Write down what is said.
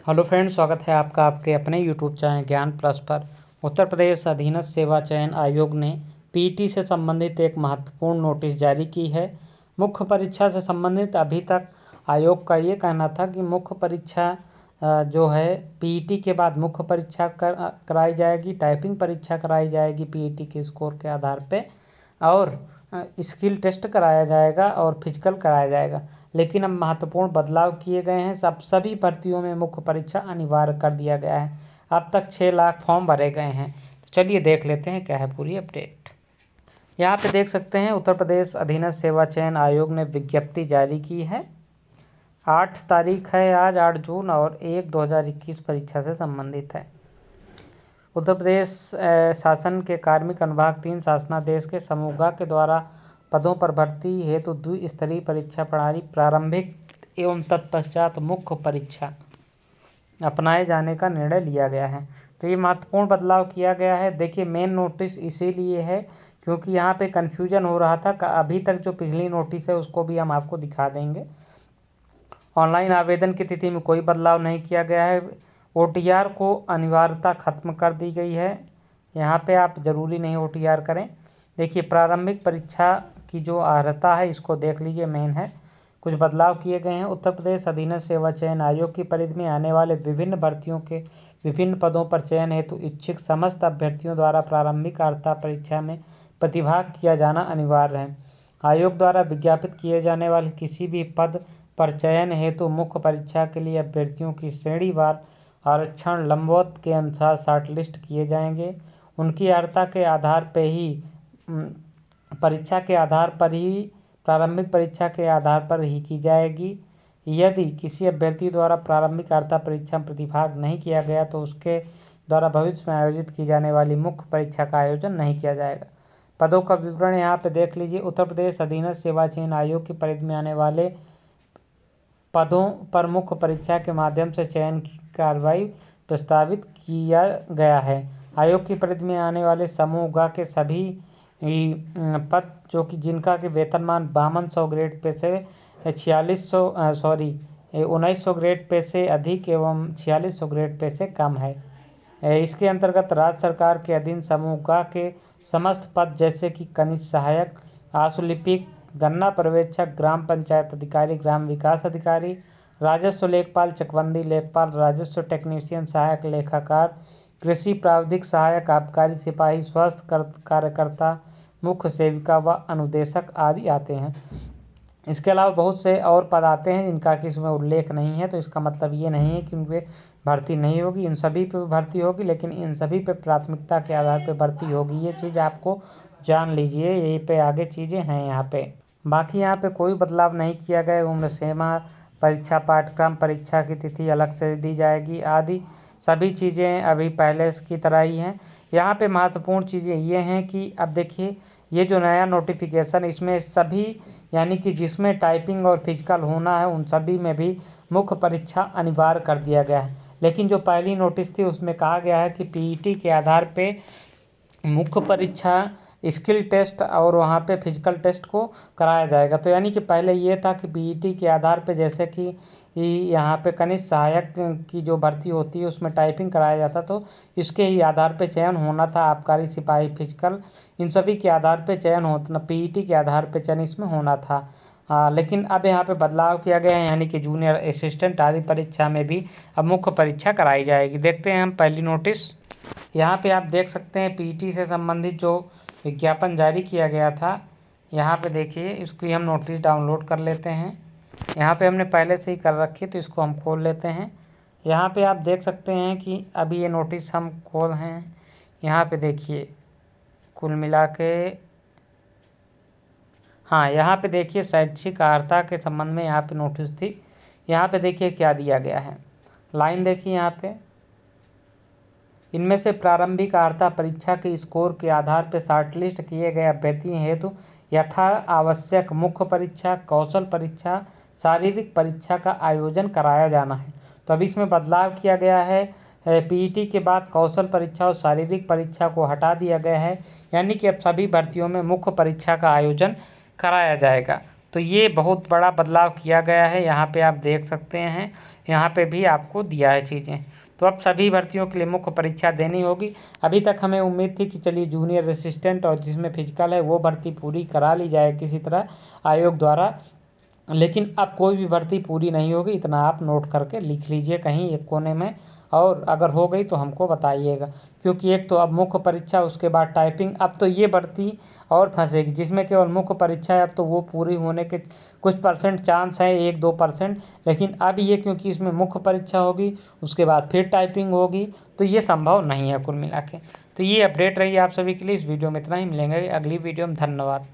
Hello friends, स्वागत है आपका आपके अपने यूट्यूब चैनल ज्ञान प्लस पर। उत्तर प्रदेश अधीनस्थ सेवा चयन आयोग ने पीटी से संबंधित एक महत्वपूर्ण नोटिस जारी की है। मुख्य परीक्षा से संबंधित अभी तक आयोग का ये कहना था कि मुख्य परीक्षा जो है पीटी के बाद मुख्य परीक्षा कराई जाएगी, टाइपिंग परीक्षा कराई जाएगी पीटी के स्कोर के आधार पे, और स्किल टेस्ट कराया जाएगा और फिजिकल कराया जाएगा। लेकिन अब महत्वपूर्ण बदलाव किए गए हैं। सभी भर्तियों में मुख्य परीक्षा अनिवार्य कर दिया गया है। अब तक 6 लाख फॉर्म भरे गए हैं। तो चलिए देख लेते हैं क्या है पूरी अपडेट। यहाँ पे देख सकते हैं उत्तर प्रदेश अधीनस्थ सेवा चयन आयोग ने विज्ञप्ति जारी की है। 8 तारीख है आज, 8 जून, और 1/2021 परीक्षा से संबंधित है। उत्तर प्रदेश शासन के कार्मिक अनुभाग 3 शासनादेश के समूह के द्वारा पदों पर भर्ती हेतु द्विस्तरीय परीक्षा प्रणाली प्रारंभिक एवं तत्पश्चात मुख्य परीक्षा अपनाए जाने का निर्णय लिया गया है। तो ये महत्वपूर्ण बदलाव किया गया है। देखिए, मेन नोटिस इसीलिए है क्योंकि यहाँ पे कन्फ्यूजन हो रहा था। अभी तक जो पिछली नोटिस है उसको भी हम आपको दिखा देंगे। ऑनलाइन आवेदन की तिथि में कोई बदलाव नहीं किया गया है। OTR को अनिवार्यता खत्म कर दी गई है। यहाँ पे आप ज़रूरी नहीं OTR करें। देखिए, प्रारंभिक परीक्षा की जो अर्हता है इसको देख लीजिए, मेन है। कुछ बदलाव किए गए हैं। उत्तर प्रदेश अधीनस्थ सेवा चयन आयोग की परिधि में आने वाले विभिन्न भर्तियों के विभिन्न पदों पर चयन हेतु इच्छुक समस्त अभ्यर्थियों द्वारा प्रारंभिक अर्हता परीक्षा में प्रतिभाग किया जाना अनिवार्य है। आयोग द्वारा विज्ञापित किए जाने वाले किसी भी पद पर चयन हेतु मुख्य परीक्षा के लिए अभ्यर्थियों की श्रेणीवार आरक्षण लंबवत के अनुसार शॉर्टलिस्ट किए जाएंगे। उनकी अर्हता के आधार पर ही परीक्षा के आधार पर ही प्रारंभिक परीक्षा के आधार पर ही की जाएगी। यदि किसी अभ्यर्थी द्वारा प्रारंभिक अर्हता परीक्षा में प्रतिभाग नहीं किया गया तो उसके द्वारा भविष्य में आयोजित की जाने वाली मुख्य परीक्षा का आयोजन नहीं किया जाएगा। पदों का विवरण यहाँ पे देख लीजिए। उत्तर प्रदेश अधीनस्थ सेवा चयन आयोग की परिधि में आने वाले पदों पर मुख्य परीक्षा के माध्यम से चयन की कार्रवाई प्रस्तावित किया गया है। आयोग की परिधि में आने वाले समूह ग के सभी पद जो कि जिनका के वेतनमान 5200 ग्रेड पे से 1900 ग्रेड पे से अधिक एवं 4600 ग्रेड पे से कम है। इसके अंतर्गत राज्य सरकार के अधीन समूह ग के समस्त पद जैसे कि कनिष्ठ सहायक, आशुलिपिक, गन्ना पर्यवेक्षक, ग्राम पंचायत अधिकारी, ग्राम विकास अधिकारी, राजस्व लेखपाल, चकबंदी लेखपाल, राजस्व टेक्नीशियन, सहायक लेखाकार, कृषि प्राविधिक सहायक, आबकारी सिपाही, स्वास्थ्य कार्यकर्ता, मुख्य सेविका व अनुदेशक आदि आते हैं। इसके अलावा बहुत से और पद आते हैं जिनका कि इसमें उल्लेख नहीं है। तो इसका मतलब ये नहीं है कि उनपे भर्ती नहीं होगी, इन सभी पे भर्ती होगी, लेकिन इन सभी पे प्राथमिकता के आधार पे भर्ती होगी। ये चीज़ आपको जान लीजिए, यही पे आगे चीज़ें हैं यहाँ पे। बाकी यहाँ पे कोई बदलाव नहीं किया गया। उम्र सीमा, परीक्षा पाठ्यक्रम, परीक्षा की तिथि अलग से दी जाएगी आदि सभी चीज़ें अभी पहले की तरह ही हैं। यहाँ पे महत्वपूर्ण चीज़ें ये हैं कि अब देखिए, ये जो नया नोटिफिकेशन इसमें सभी यानी कि जिसमें टाइपिंग और फिजिकल होना है उन सभी में भी मुख्य परीक्षा अनिवार्य कर दिया गया है। लेकिन जो पहली नोटिस थी उसमें कहा गया है कि पीईटी के आधार पे मुख्य परीक्षा, स्किल टेस्ट और वहाँ पे फिजिकल टेस्ट को कराया जाएगा। तो यानी कि पहले ये था कि पीईटी के आधार पे जैसे कि यहाँ पे कनिष्ठ सहायक की जो भर्ती होती है उसमें टाइपिंग कराया जाता, तो इसके ही आधार पे चयन होना था। आबकारी सिपाही, फिजिकल, इन सभी के आधार पे चयन होता, पीईटी के आधार पे चयन इसमें होना था। लेकिन अब यहाँ पे बदलाव किया गया है, यानी कि जूनियर असिस्टेंट आदि परीक्षा में भी अब मुख्य परीक्षा कराई जाएगी। देखते हैं हम पहली नोटिस। यहाँ पे आप देख सकते हैं पीईटी से संबंधित जो विज्ञापन जारी किया गया था। यहाँ पे देखिए, इसकी हम नोटिस डाउनलोड कर लेते हैं। यहाँ पे हमने पहले से ही कर रखी, तो इसको हम खोल लेते हैं। यहाँ पे आप देख सकते हैं कि अभी ये नोटिस हम खोल हैं। यहाँ पे देखिए कुल मिला के, हाँ, यहाँ पे देखिए शैक्षिक अर्हता के संबंध में यहाँ पे नोटिस थी। यहाँ पे देखिए क्या दिया गया है, लाइन देखिए यहाँ पे। इनमें से प्रारंभिक अर्हता परीक्षा के स्कोर के आधार पर शॉर्टलिस्ट किए गए अभ्यर्थियों हेतु यथा आवश्यक मुख्य परीक्षा, कौशल परीक्षा, शारीरिक परीक्षा का आयोजन कराया जाना है। तो अभी इसमें बदलाव किया गया है। पीईटी के बाद कौशल परीक्षा और शारीरिक परीक्षा को हटा दिया गया है, यानी कि अब सभी भर्तियों में मुख्य परीक्षा का आयोजन कराया जाएगा। तो ये बहुत बड़ा बदलाव किया गया है। यहाँ पे आप देख सकते हैं यहाँ पे भी आपको दिया है चीज़ें। तो अब सभी भर्तियों के लिए मुख्य परीक्षा देनी होगी। अभी तक हमें उम्मीद थी कि चलिए जूनियर असिस्टेंट और जिसमें फिजिकल है वो भर्ती पूरी करा ली जाए किसी तरह आयोग द्वारा, लेकिन अब कोई भी भर्ती पूरी नहीं होगी। इतना आप नोट करके लिख लीजिए कहीं एक कोने में, और अगर हो गई तो हमको बताइएगा। क्योंकि एक तो अब मुख्य परीक्षा, उसके बाद टाइपिंग, अब तो ये भर्ती और फंसेगी जिसमें केवल मुख्य परीक्षा है। अब तो वो पूरी होने के कुछ परसेंट चांस है, 1-2%, लेकिन अब ये क्योंकि इसमें मुख्य परीक्षा होगी उसके बाद फिर टाइपिंग होगी, तो ये संभव नहीं है कुल मिला के। तो ये अपडेट रही आप सभी के लिए। इस वीडियो में इतना ही, मिलेंगे अगली वीडियो में। धन्यवाद।